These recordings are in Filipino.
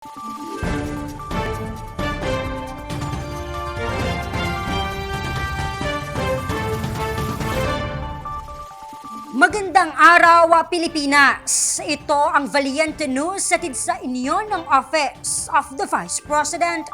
Magandang araw, Pilipinas! Ito ang Valiente News hatid sa inyo ng Office of the Vice President.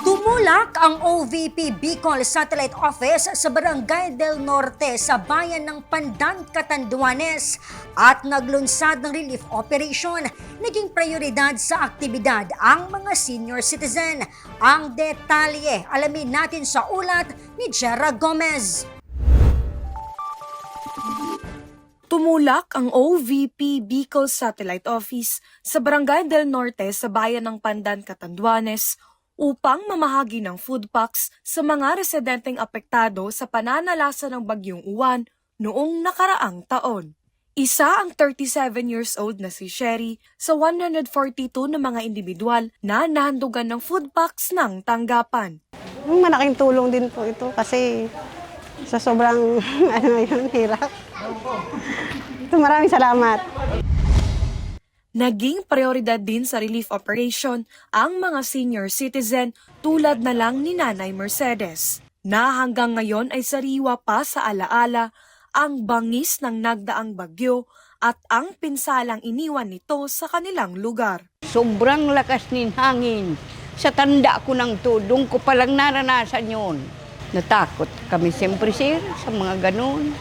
Tumulak ang OVP Bicol Satellite Office sa Barangay del Norte sa bayan ng Pandan, Catanduanes at naglunsad ng relief operation. Naging prioridad sa aktibidad ang mga senior citizen. Ang detalye, alamin natin sa ulat ni Jera Gomez. Tumulak ang OVP Bicol Satellite Office sa Barangay del Norte sa bayan ng Pandan, Catanduanes upang mamahagi ng food packs sa mga residenteng apektado sa pananalasa ng Bagyong Uwan noong nakaraang taon. Isa ang 37 years old na si Sherry sa 142 na mga individual na nahandugan ng food packs ng tanggapan. Malaking tulong din po ito kasi sa sobrang hirap. Maraming salamat. Naging prioridad din sa relief operation ang mga senior citizen tulad na lang ni Nanay Mercedes, na hanggang ngayon ay sariwa pa sa alaala ang bangis ng nagdaang bagyo at ang pinsalang iniwan nito sa kanilang lugar. Sobrang lakas ng hangin. Sa tanda ko ng tudong ko palang naranasan yun. Natakot kami siyempre, sir, sa mga ganun.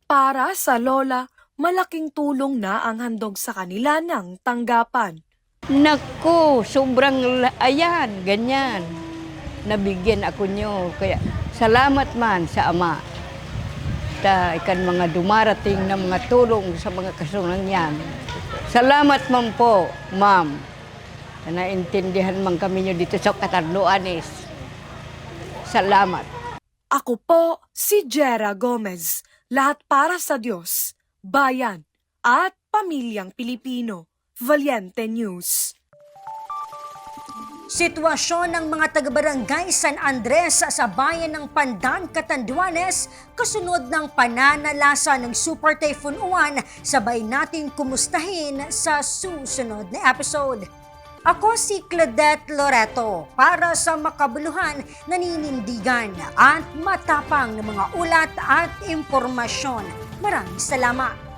Para sa lola, malaking tulong na ang handog sa kanila ng tanggapan. Naku, sobrang ayan, ganyan. Nabigyan ako nyo. Kaya salamat man sa Ama. Ikan mga dumarating na mga tulong sa mga kasunang yan. Salamat man po, ma'am. Naintindihan man kami nyo dito sa Catanduanes. Salamat. Ako po si Jera Gomez, lahat para sa Diyos, bayan at pamilyang Pilipino. Valiente News. Sitwasyon ng mga taga-barangay San Andres sa bayan ng Pandan, Catanduanes kasunod ng pananalasa ng Super Typhoon Uwan, sabay natin kumustahin sa susunod na episode. Ako si Claudette Loreto para sa makabuluhan, naninindigan at matapang na mga ulat at impormasyon. Maraming salamat!